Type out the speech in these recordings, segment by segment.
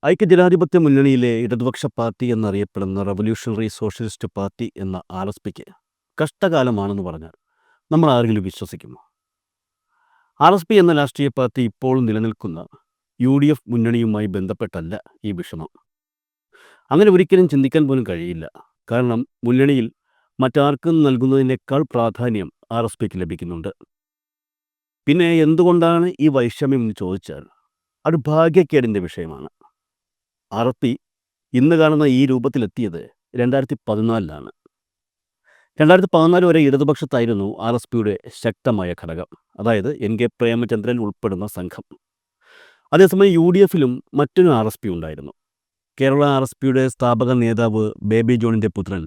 ഐക്യജനാധിപത്യ മുന്നണിയിലെ ഇടതുപക്ഷ പാർട്ടി എന്നറിയപ്പെടുന്ന റവല്യൂഷണറി സോഷ്യലിസ്റ്റ് പാർട്ടി എന്ന RSPക്ക് കഷ്ടകാലമാണെന്ന് പറഞ്ഞാൽ നമ്മൾ ആരെങ്കിലും വിശ്വസിക്കുമോ? RSP എന്ന രാഷ്ട്രീയ പാർട്ടി ഇപ്പോൾ നിലനിൽക്കുന്ന UDF മുന്നണിയുമായി ബന്ധപ്പെട്ടല്ല ഈ വിഷമം. അങ്ങനെ ഒരിക്കലും ചിന്തിക്കാൻ പോലും കഴിയില്ല. കാരണം മുന്നണിയിൽ മറ്റാർക്കും നൽകുന്നതിനേക്കാൾ പ്രാധാന്യം RSPക്ക് ലഭിക്കുന്നുണ്ട്. പിന്നെ എന്തുകൊണ്ടാണ് ഈ വൈഷമ്യം എന്ന് ചോദിച്ചാൽ അത് ഭാഗ്യക്കേടിൻ്റെ വിഷയമാണ്. RSP ഇന്ന് കാണുന്ന ഈ രൂപത്തിലെത്തിയത് 2014-ലാണ്. 2014 വരെ ഇടതുപക്ഷത്തായിരുന്നു RSPയുടെ ശക്തമായ ഘടകം, അതായത് NK പ്രേമചന്ദ്രൻ ഉൾപ്പെടുന്ന സംഘം. അതേസമയം UDFിലും മറ്റൊരു RSP ഉണ്ടായിരുന്നു. കേരള RSPയുടെ സ്ഥാപക നേതാവ് ബേബി ജോണിൻ്റെ പുത്രൻ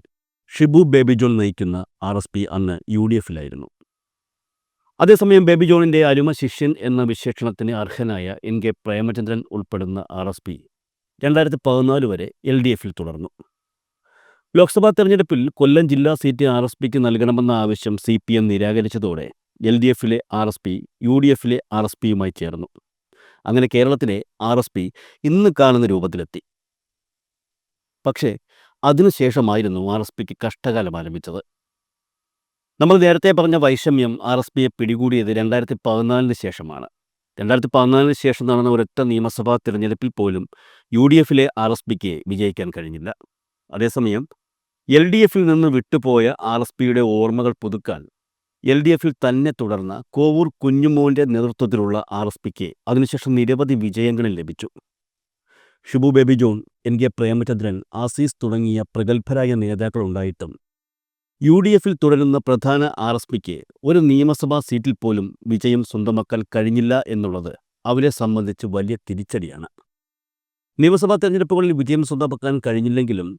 ഷിബു ബേബി ജോൺ നയിക്കുന്ന RSP അന്ന് UDFിലായിരുന്നു. അതേസമയം ബേബി ജോണിൻ്റെ അരുമ ശിഷ്യൻ എന്ന വിശേഷണത്തിന് അർഹനായ NK പ്രേമചന്ദ്രൻ ഉൾപ്പെടുന്ന RSP 2014 വരെ LDFിൽ തുടർന്നു. ലോക്സഭാ തെരഞ്ഞെടുപ്പിൽ കൊല്ലം ജില്ലാ സീറ്റ് RSPക്ക് നൽകണമെന്ന ആവശ്യം CPM നിരാകരിച്ചതോടെ LDFിലെ RSP UDFിലെ RSPയുമായി ചേർന്നു. അങ്ങനെ കേരളത്തിലെ RSP ഇന്ന് കാണുന്ന രൂപത്തിലെത്തി. പക്ഷേ അതിനുശേഷമായിരുന്നു RSPക്ക് കഷ്ടകാലം ആരംഭിച്ചത്. നമ്മൾ നേരത്തെ പറഞ്ഞ വൈഷമ്യം RSPയെ പിടികൂടിയത് 2014 ശേഷമാണ്. 2014 ശേഷം നടന്ന ഒരൊറ്റ നിയമസഭാ തിരഞ്ഞെടുപ്പിൽ പോലും UDFിലെ RSPക്ക് വിജയിക്കാൻ കഴിഞ്ഞില്ല. അതേസമയം LDFിൽ നിന്ന് വിട്ടുപോയ RSPയുടെ ഓർമ്മകൾ പുതുക്കാൻ LDFിൽ തന്നെ തുടർന്ന കോവൂർ കുഞ്ഞുമോൻ്റെ നേതൃത്വത്തിലുള്ള RSPക്ക് അതിനുശേഷം നിരവധി വിജയങ്ങളും ലഭിച്ചു. Shibu baby John, NK Premachandran, Azeez തുടങ്ങിയ പ്രഗത്ഭരായ നേതാക്കളുണ്ടായിട്ടും UDFിൽ തുടരുന്ന പ്രധാന RSPക്ക് ഒരു നിയമസഭാ സീറ്റിൽ പോലും വിജയം സ്വന്തമാക്കാൻ കഴിഞ്ഞില്ല എന്നുള്ളത് അവരെ സംബന്ധിച്ച് വലിയ തിരിച്ചടിയാണ്. നിയമസഭാ തെരഞ്ഞെടുപ്പുകളിൽ വിജയം സ്വന്തമാക്കാൻ കഴിഞ്ഞില്ലെങ്കിലും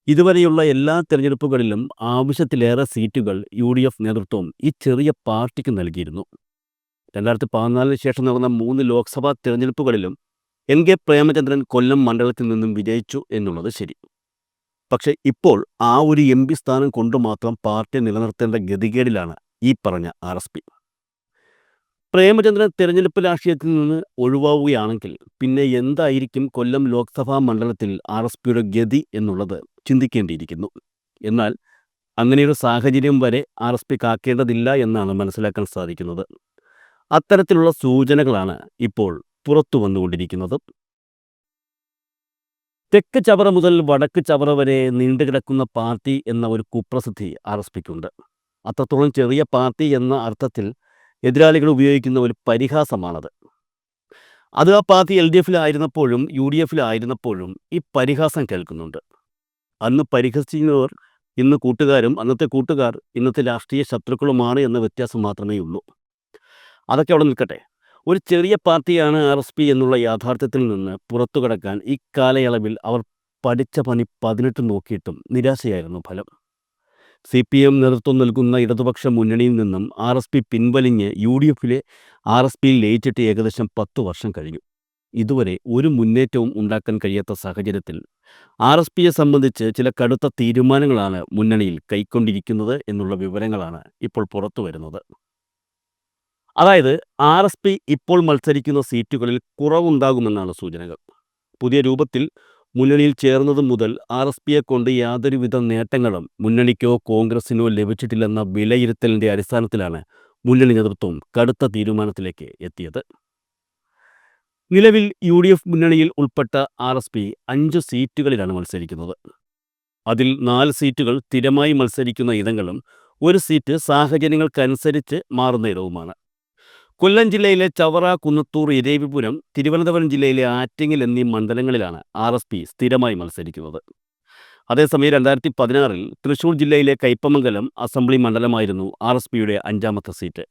ഇതുവരെയുള്ള എല്ലാ തെരഞ്ഞെടുപ്പുകളിലും ആവശ്യത്തിലേറെ സീറ്റുകൾ UDF നേതൃത്വം ഈ ചെറിയ പാർട്ടിക്ക് നൽകിയിരുന്നു. 2014 ശേഷം നടന്ന 3 ലോക്സഭാ തെരഞ്ഞെടുപ്പുകളിലും NK പ്രേമചന്ദ്രൻ കൊല്ലം മണ്ഡലത്തിൽ നിന്നും വിജയിച്ചു എന്നുള്ളത് ശരി. പക്ഷേ ഇപ്പോൾ ആ ഒരു MP സ്ഥാനം കൊണ്ട് മാത്രം പാർട്ടി നിലനിർത്തേണ്ട ഗതികേടിലാണ് ഈ പറഞ്ഞ RSP. പ്രേമചന്ദ്രൻ തെരഞ്ഞെടുപ്പ് രാഷ്ട്രീയത്തിൽ നിന്ന് ഒഴിവാവുകയാണെങ്കിൽ പിന്നെ എന്തായിരിക്കും കൊല്ലം ലോക്സഭാ മണ്ഡലത്തിൽ RSPയുടെ ഗതി എന്നുള്ളത് ചിന്തിക്കേണ്ടിയിരിക്കുന്നു. എന്നാൽ അങ്ങനെയൊരു സാഹചര്യം വരെ RSP കാക്കേണ്ടതില്ല എന്നാണ് മനസ്സിലാക്കാൻ സാധിക്കുന്നത്. അത്തരത്തിലുള്ള സൂചനകളാണ് ഇപ്പോൾ പുറത്തു വന്നുകൊണ്ടിരിക്കുന്നത്. തെക്ക് ചവറ മുതൽ വടക്ക് ചവറ വരെ നീണ്ടുകിടക്കുന്ന പാർട്ടി എന്ന ഒരു കുപ്രസിദ്ധി RSPക്കുണ്ട്. അത്രത്തോളം ചെറിയ പാർട്ടി എന്ന അർത്ഥത്തിൽ എതിരാളികൾ ഉപയോഗിക്കുന്ന ഒരു പരിഹാസമാണത്. അത് ആ പാർട്ടി LDFിലായിരുന്നപ്പോഴും UDFിലായിരുന്നപ്പോഴും ഈ പരിഹാസം കേൾക്കുന്നുണ്ട്. അന്ന് പരിഹസിക്കുന്നവർ ഇന്ന് കൂട്ടുകാരും അന്നത്തെ കൂട്ടുകാർ ഇന്നത്തെ രാഷ്ട്രീയ ശത്രുക്കളുമാണ് എന്ന വ്യത്യാസം മാത്രമേ ഉള്ളൂ. അതൊക്കെ അവിടെ നിൽക്കട്ടെ. ഒരു ചെറിയ പാർട്ടിയാണ് RSP എന്നുള്ള യാഥാർത്ഥ്യത്തിൽ നിന്ന് പുറത്തു കടക്കാൻ ഈ കാലയളവിൽ അവർ പഠിച്ച പണി 18 നോക്കിയിട്ടും നിരാശയായിരുന്നു ഫലം. CPM നേതൃത്വം നൽകുന്ന ഇടതുപക്ഷ മുന്നണിയിൽ നിന്നും RSP പിൻവലിഞ്ഞ് UDFിലെ RSPയിൽ ലയിച്ചിട്ട് ഏകദേശം 10 വർഷം കഴിഞ്ഞു. ഇതുവരെ ഒരു മുന്നേറ്റവും ഉണ്ടാക്കാൻ കഴിയാത്ത സാഹചര്യത്തിൽ RSPയെ സംബന്ധിച്ച് ചില കടുത്ത തീരുമാനങ്ങളാണ് മുന്നണിയിൽ കൈക്കൊണ്ടിരിക്കുന്നത് എന്നുള്ള വിവരങ്ങളാണ് ഇപ്പോൾ പുറത്തു വരുന്നത്. അതായത് RSP ഇപ്പോൾ മത്സരിക്കുന്ന സീറ്റുകളിൽ കുറവുണ്ടാകുമെന്നാണ് സൂചനകൾ. പുതിയ രൂപത്തിൽ മുന്നണിയിൽ ചേർന്നത് മുതൽ RSPയെ കൊണ്ട് യാതൊരുവിധ നേട്ടങ്ങളും മുന്നണിക്കോ കോൺഗ്രസിനോ ലഭിച്ചിട്ടില്ലെന്ന വിലയിരുത്തലിൻ്റെ അടിസ്ഥാനത്തിലാണ് മുന്നണി നേതൃത്വം കടുത്ത തീരുമാനത്തിലേക്ക് എത്തിയത്. നിലവിൽ UDF മുന്നണിയിൽ ഉൾപ്പെട്ട RSP 5 സീറ്റുകളിലാണ് മത്സരിക്കുന്നത്. അതിൽ 4 സീറ്റുകൾ സ്ഥിരമായി മത്സരിക്കുന്ന ഇടങ്ങളും 1 സീറ്റ് സാഹചര്യങ്ങൾക്കനുസരിച്ച് മാറുന്ന ഇടവുമാണ്. കൊല്ലം ജില്ലയിലെ ചവറ, കുന്നത്തൂർ, ഇരവിപുരം, തിരുവനന്തപുരം ജില്ലയിലെ ആറ്റിങ്ങൽ എന്നീ മണ്ഡലങ്ങളിലാണ് RSP സ്ഥിരമായി മത്സരിക്കുന്നത്. അതേസമയം 2016-ൽ തൃശൂർ ജില്ലയിലെ കയ്പമംഗലം അസംബ്ലി മണ്ഡലമായിരുന്നു RSPയുടെ 5ാമത്തെ സീറ്റ്.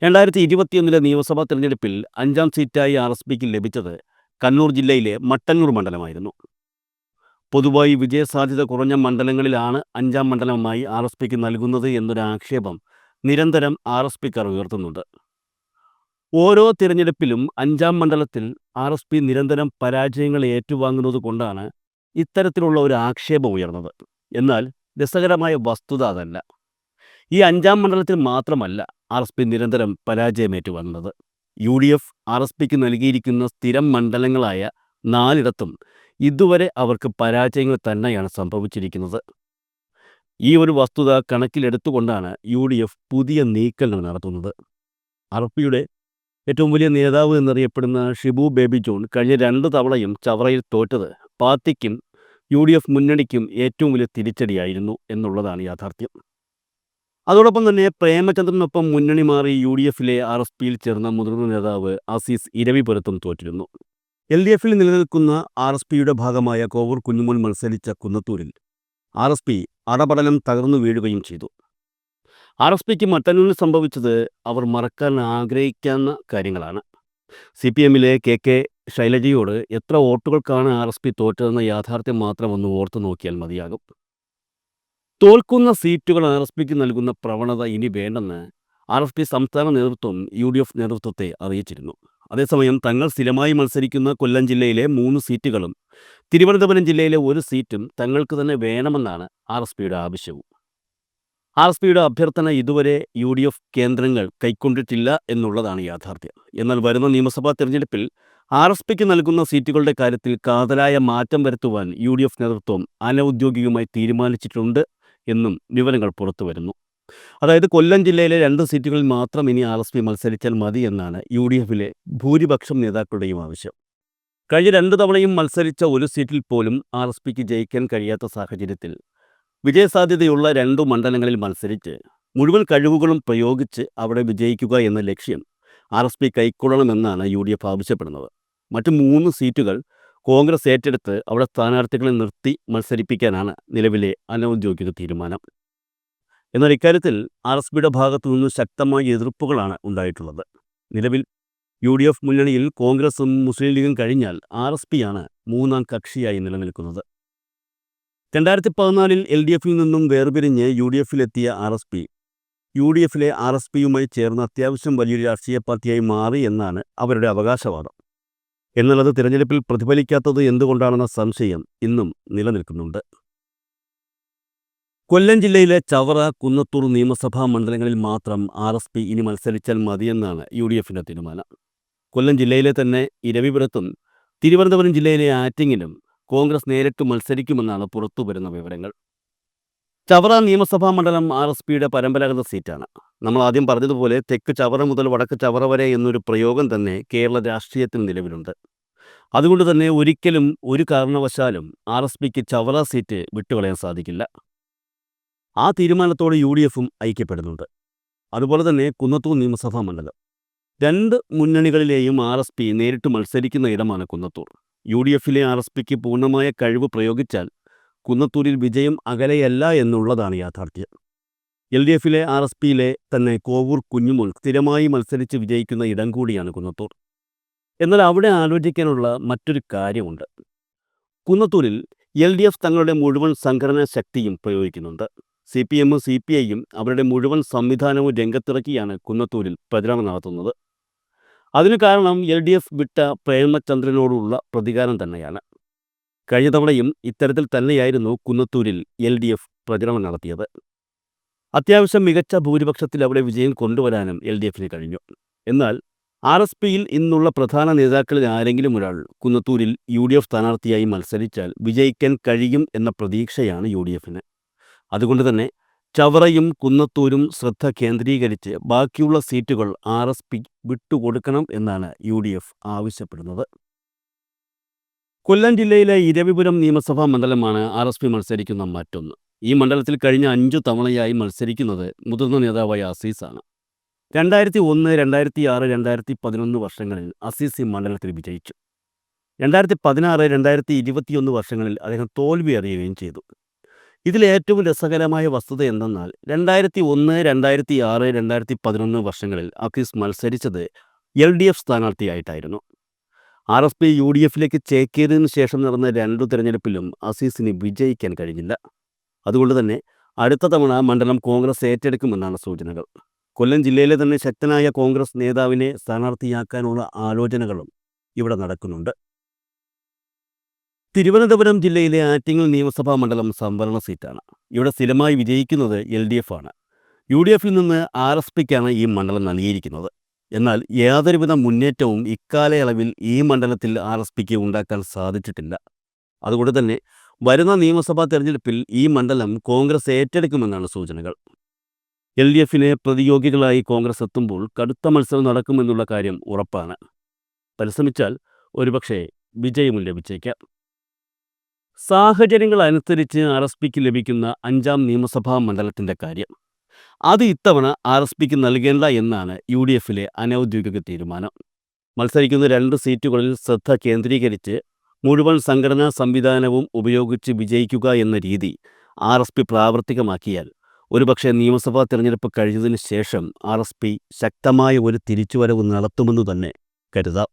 2021-ലെ നിയമസഭാ തെരഞ്ഞെടുപ്പിൽ 5ാം സീറ്റായി RSPക്ക് ലഭിച്ചത് കണ്ണൂർ ജില്ലയിലെ മട്ടന്നൂർ മണ്ഡലമായിരുന്നു. പൊതുവായി വിജയസാധ്യത കുറഞ്ഞ മണ്ഡലങ്ങളിലാണ് 5ാം മണ്ഡലമായി RSPക്ക് നൽകുന്നത് എന്നൊരു ആക്ഷേപം നിരന്തരം RSPക്കാർ ഉയർത്തുന്നുണ്ട്. ഓരോ തിരഞ്ഞെടുപ്പിലും 5ാം മണ്ഡലത്തിൽ RSP നിരന്തരം പരാജയങ്ങൾ ഏറ്റുവാങ്ങുന്നത് കൊണ്ടാണ് ഇത്തരത്തിലുള്ള ഒരു ആക്ഷേപം ഉയർന്നത്. എന്നാൽ രസകരമായ വസ്തുത അതല്ല. ഈ 5ാം മണ്ഡലത്തിൽ മാത്രമല്ല RSP നിരന്തരം പരാജയം ഏറ്റുവാങ്ങുന്നത്. UDF RSPക്ക് നൽകിയിരിക്കുന്ന സ്ഥിരം മണ്ഡലങ്ങളായ 4ഇടത്തും ഇതുവരെ അവർക്ക് പരാജയങ്ങൾ തന്നെയാണ് സംഭവിച്ചിരിക്കുന്നത്. ഈ ഒരു വസ്തുത കണക്കിലെടുത്തുകൊണ്ടാണ് UDF പുതിയ നീക്കങ്ങൾ നടത്തുന്നത്. RSPയുടെ ഏറ്റവും വലിയ നേതാവ് എന്നറിയപ്പെടുന്ന ഷിബു ബേബി ജോൺ കഴിഞ്ഞ 2 തവണയും ചവറയിൽ തോറ്റത് പാർട്ടിക്കും UDF മുന്നണിക്കും ഏറ്റവും വലിയ തിരിച്ചടിയായിരുന്നു എന്നുള്ളതാണ് യാഥാർത്ഥ്യം. അതോടൊപ്പം തന്നെ പ്രേമചന്ദ്രനൊപ്പം മുന്നണി മാറി UDFിലെ RSPയിൽ ചേർന്ന മുതിർന്ന നേതാവ് അസീസ് ഇരവിപുരത്തും തോറ്റിരുന്നു. LDFിൽ നിലനിൽക്കുന്ന RSPയുടെ ഭാഗമായ കോവൂർ കുഞ്ഞുമോൻ മത്സരിച്ച കുന്നത്തൂരിൽ RSP അടപടലം തകർന്നു വീഴുകയും ചെയ്തു. RSPക്ക് മട്ടന്നൂരിൽ സംഭവിച്ചത് അവർ മറക്കാൻ ആഗ്രഹിക്കാവുന്ന കാര്യങ്ങളാണ്. CPMലെ KK ശൈലജയോട് എത്ര വോട്ടുകൾക്കാണ് RSP തോറ്റതെന്ന യാഥാർത്ഥ്യം മാത്രം ഒന്ന് ഓർത്തു നോക്കിയാൽ മതിയാകും. തോൽക്കുന്ന സീറ്റുകൾ RSPക്ക് നൽകുന്ന പ്രവണത ഇനി വേണ്ടെന്ന് RSP സംസ്ഥാന നേതൃത്വം UDF നേതൃത്വത്തെ അറിയിച്ചിരുന്നു. അതേസമയം തങ്ങൾ സ്ഥിരമായി മത്സരിക്കുന്ന കൊല്ലം ജില്ലയിലെ 3 സീറ്റുകളും തിരുവനന്തപുരം ജില്ലയിലെ 1 സീറ്റും തങ്ങൾക്ക് തന്നെ വേണമെന്നാണ് RSPയുടെ ആവശ്യവും. RSPയുടെ അഭ്യർത്ഥന ഇതുവരെ UDF കേന്ദ്രങ്ങൾ കൈക്കൊണ്ടിട്ടില്ല എന്നുള്ളതാണ് യാഥാർത്ഥ്യം. എന്നാൽ വരുന്ന നിയമസഭാ തെരഞ്ഞെടുപ്പിൽ RSPക്ക് നൽകുന്ന സീറ്റുകളുടെ കാര്യത്തിൽ കാതലായ മാറ്റം വരുത്തുവാൻ UDF നേതൃത്വം അനൗദ്യോഗികമായി തീരുമാനിച്ചിട്ടുണ്ട് എന്നും വിവരങ്ങൾ പുറത്തു വരുന്നു. അതായത് കൊല്ലം ജില്ലയിലെ 2 സീറ്റുകളിൽ മാത്രം ഇനി RSP മത്സരിച്ചാൽ മതി എന്നാണ് UDFിലെ ഭൂരിപക്ഷം നേതാക്കളുടെയും ആവശ്യം. കഴിഞ്ഞ 2 തവണയും മത്സരിച്ച ഒരു സീറ്റിൽ പോലും RSPക്ക് ജയിക്കാൻ കഴിയാത്ത സാഹചര്യത്തിൽ വിജയസാധ്യതയുള്ള 2 മണ്ഡലങ്ങളിൽ മത്സരിച്ച് മുഴുവൻ കഴിവുകളും പ്രയോഗിച്ച് അവിടെ വിജയിക്കുക എന്ന ലക്ഷ്യം RSP കൈക്കൊള്ളണമെന്നാണ് UDF ആവശ്യപ്പെടുന്നത്. മറ്റ് 3 സീറ്റുകൾ കോൺഗ്രസ് ഏറ്റെടുത്ത് അവിടെ സ്ഥാനാർത്ഥികളെ നിർത്തി മത്സരിപ്പിക്കാനാണ് നിലവിലെ അനൗദ്യോഗിക തീരുമാനം. എന്നാൽ ഇക്കാര്യത്തിൽ RSPയുടെ ഭാഗത്തു നിന്ന് ശക്തമായ എതിർപ്പുകളാണ് ഉണ്ടായിട്ടുള്ളത്. നിലവിൽ UDF മുന്നണിയിൽ കോൺഗ്രസും മുസ്ലിം ലീഗും കഴിഞ്ഞാൽ RSPയാണ് 3ാം കക്ഷിയായി നിലനിൽക്കുന്നത്. 2014 LDFിൽ നിന്നും വേർപിരിഞ്ഞ് UDFിലെത്തിയ RSP UDFിലെ RSPയുമായി ചേർന്ന് അത്യാവശ്യം വലിയൊരു രാഷ്ട്രീയ പാർട്ടിയായി മാറി എന്നാണ് അവരുടെ അവകാശവാദം. എന്നാൽ അത് തിരഞ്ഞെടുപ്പിൽ പ്രതിഫലിക്കാത്തത് എന്തുകൊണ്ടാണെന്ന സംശയം ഇന്നും നിലനിൽക്കുന്നുണ്ട്. കൊല്ലം ജില്ലയിലെ ചവറ, കുന്നത്തൂർ നിയമസഭാ മണ്ഡലങ്ങളിൽ മാത്രം RSP ഇനി മത്സരിച്ചാൽ മതിയെന്നാണ് UDFിൻ്റെ തീരുമാനം. കൊല്ലം ജില്ലയിലെ തന്നെ ഇരവിപുരത്തും തിരുവനന്തപുരം ജില്ലയിലെ ആറ്റിങ്ങിലും കോൺഗ്രസ് നേരിട്ട് മത്സരിക്കുമെന്നാണ് പുറത്തുവരുന്ന വിവരങ്ങൾ. ചവറ നിയമസഭാ മണ്ഡലം RSPയുടെ പരമ്പരാഗത സീറ്റാണ്. നമ്മൾ ആദ്യം പറഞ്ഞതുപോലെ തെക്ക് ചവറ മുതൽ വടക്ക് ചവറ വരെ എന്നൊരു പ്രയോഗം തന്നെ കേരള രാഷ്ട്രീയത്തിൽ നിലവിലുണ്ട്. അതുകൊണ്ട് തന്നെ ഒരിക്കലും ഒരു കാരണവശാലും RSPക്ക് ചവറ സീറ്റ് വിട്ടുകളയാൻ സാധിക്കില്ല. ആ തീരുമാനത്തോട് UDFും ഐക്യപ്പെടുന്നുണ്ട്. അതുപോലെ തന്നെ കുന്നത്തൂർ നിയമസഭാ മണ്ഡലം 2 മുന്നണികളിലെയും RSP നേരിട്ട് മത്സരിക്കുന്ന ഇടമാണ് കുന്നത്തൂർ. UDFിലെ RSPക്ക് പൂർണ്ണമായ കഴിവ് പ്രയോഗിച്ചാൽ കുന്നത്തൂരിൽ വിജയം അകലെയല്ല എന്നുള്ളതാണ് യാഥാർത്ഥ്യം. LDFിലെ RSPയിലെ തന്നെ കോവൂർ കുഞ്ഞുമോൻ സ്ഥിരമായി മത്സരിച്ച് വിജയിക്കുന്ന ഇടം കൂടിയാണ് കുന്നത്തൂർ. എന്നാൽ അവിടെ ആലോചിക്കാനുള്ള മറ്റൊരു കാര്യമുണ്ട്. കുന്നത്തൂരിൽ LDF തങ്ങളുടെ മുഴുവൻ സംഘടനാ ശക്തിയും പ്രയോഗിക്കുന്നുണ്ട്. CPMും CPIയും അവരുടെ മുഴുവൻ സംവിധാനവും രംഗത്തിറക്കിയാണ് കുന്നത്തൂരിൽ പ്രചരണം നടത്തുന്നത്. അതിനു കാരണം LDF വിട്ട പ്രേമചന്ദ്രനോടുള്ള പ്രതികാരം തന്നെയാണ്. കഴിഞ്ഞ തവണയും ഇത്തരത്തിൽ തന്നെയായിരുന്നു കുന്നത്തൂരിൽ LDF പ്രചരണം നടത്തിയത്. അത്യാവശ്യം മികച്ച ഭൂരിപക്ഷത്തിൽ അവിടെ വിജയം കൊണ്ടുവരാനും LDFിന് കഴിഞ്ഞു. എന്നാൽ RSPയിൽ ഇന്നുള്ള പ്രധാന നേതാക്കളിൽ ആരെങ്കിലും ഒരാൾ കുന്നത്തൂരിൽ UDF സ്ഥാനാർത്ഥിയായി മത്സരിച്ചാൽ വിജയിക്കാൻ കഴിയും എന്ന പ്രതീക്ഷയാണ് UDFിന്. അതുകൊണ്ട് തന്നെ ചവറയും കുന്നത്തൂരും ശ്രദ്ധ കേന്ദ്രീകരിച്ച് ബാക്കിയുള്ള സീറ്റുകൾ RSP വിട്ടുകൊടുക്കണം എന്നാണ് UDF ആവശ്യപ്പെടുന്നത്. കൊല്ലം ജില്ലയിലെ ഇരവിപുരം നിയമസഭാ മണ്ഡലമാണ് RSP മത്സരിക്കുന്ന മറ്റൊന്ന്. ഈ മണ്ഡലത്തിൽ കഴിഞ്ഞ 5 തവണയായി മത്സരിക്കുന്നത് മുതിർന്ന നേതാവായ അസീസാണ്. 2001, 2006, 2011 വർഷങ്ങളിൽ അസീസ് ഈ മണ്ഡലത്തിൽ വിജയിച്ചു. 2016, 2021 വർഷങ്ങളിൽ അദ്ദേഹം തോൽവി അറിയുകയും ചെയ്തു. ഇതിൽ ഏറ്റവും രസകരമായ വസ്തുത എന്തെന്നാൽ 2001, 2006, 2011 വർഷങ്ങളിൽ അസീസ് മത്സരിച്ചത് LDF സ്ഥാനാർത്ഥിയായിട്ടായിരുന്നു. RSP UDFിലേക്ക് ചേക്കേറിയതിനു ശേഷം നടന്ന 2 തിരഞ്ഞെടുപ്പിലും അസീസിന് വിജയിക്കാൻ കഴിഞ്ഞില്ല. അതുകൊണ്ട് തന്നെ അടുത്ത തവണ മണ്ഡലം കോൺഗ്രസ് ഏറ്റെടുക്കുമെന്നാണ് സൂചനകൾ. കൊല്ലം ജില്ലയിലെ തന്നെ ശക്തനായ കോൺഗ്രസ് നേതാവിനെ സ്ഥാനാർത്ഥിയാക്കാനുള്ള ആലോചനകളും ഇവിടെ നടക്കുന്നുണ്ട്. തിരുവനന്തപുരം ജില്ലയിലെ ആറ്റിങ്ങൽ നിയമസഭാ മണ്ഡലം സംവരണ സീറ്റാണ്. ഇവിടെ സ്ഥിരമായി വിജയിക്കുന്നത് LDF ആണ്. UDFിൽ നിന്ന് RSPക്കാണ് ഈ മണ്ഡലം നൽകിയിരിക്കുന്നത്. എന്നാൽ യാതൊരുവിധ മുന്നേറ്റവും ഇക്കാലയളവിൽ ഈ മണ്ഡലത്തിൽ RSPക്ക് ഉണ്ടാക്കാൻ സാധിച്ചിട്ടില്ല. അതുകൊണ്ട് തന്നെ വരുന്ന നിയമസഭാ തെരഞ്ഞെടുപ്പിൽ ഈ മണ്ഡലം കോൺഗ്രസ് ഏറ്റെടുക്കുമെന്നാണ് സൂചനകൾ. LDFിനെ പ്രതിയോഗികളായി കോൺഗ്രസ് എത്തുമ്പോൾ കടുത്ത മത്സരം നടക്കുമെന്നുള്ള കാര്യം ഉറപ്പാണ്. പരിശ്രമിച്ചാൽ ഒരുപക്ഷെ വിജയവും ലഭിച്ചേക്കാം. സാഹചര്യങ്ങൾ അനുസരിച്ച് RSPക്ക് ലഭിക്കുന്ന 5ാം നിയമസഭാ മണ്ഡലത്തിൻ്റെ കാര്യം അത് ഇത്തവണ RSPക്ക് നൽകേണ്ട എന്നാണ് UDFിലെ അനൗദ്യോഗിക തീരുമാനം. മത്സരിക്കുന്ന 2 സീറ്റുകളിൽ ശ്രദ്ധ കേന്ദ്രീകരിച്ച് മുഴുവൻ സംഘടനാ സംവിധാനവും ഉപയോഗിച്ച് വിജയിക്കുക എന്ന രീതി RSP പ്രാവർത്തികമാക്കിയാൽ ഒരുപക്ഷെ നിയമസഭാ തിരഞ്ഞെടുപ്പ് കഴിഞ്ഞതിന് ശേഷം RSP ശക്തമായ ഒരു തിരിച്ചുവരവ് നടത്തുമെന്ന് തന്നെ കരുതാം.